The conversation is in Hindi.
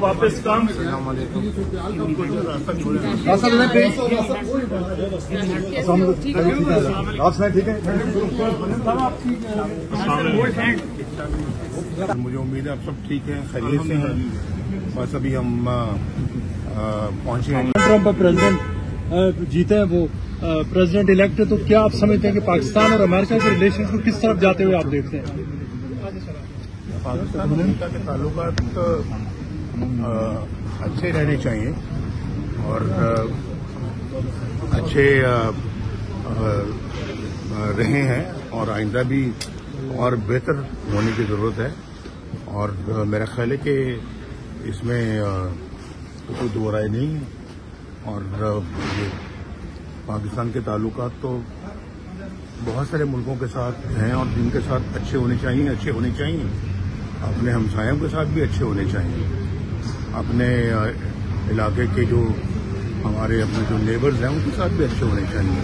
वापस काम ठीक है। मुझे उम्मीद है आप सब ठीक हैं, खैरियत से हैं। बस अभी हम पहुंचे हैं। ट्रंप प्रेसिडेंट जीते हैं, वो प्रेसिडेंट इलेक्ट है, तो क्या आप समझते हैं कि पाकिस्तान और अमेरिका के रिलेशन को किस तरफ जाते हुए आप देखते हैं? पाकिस्तान और अमेरिका के ताल्लुकात अच्छे रहने चाहिए और अच्छे रहे हैं और आइंदा भी और बेहतर होने की जरूरत है। और मेरा ख्याल है कि इसमें कोई दो राय नहीं है। और ये पाकिस्तान के ताल्लुकात तो बहुत सारे मुल्कों के साथ हैं और जिनके साथ अच्छे होने चाहिए। अपने हमसायों के साथ भी अच्छे होने चाहिए। अपने इलाके के जो हमारे अपने जो नेबर्स हैं उनके साथ भी अच्छे होने चाहिए।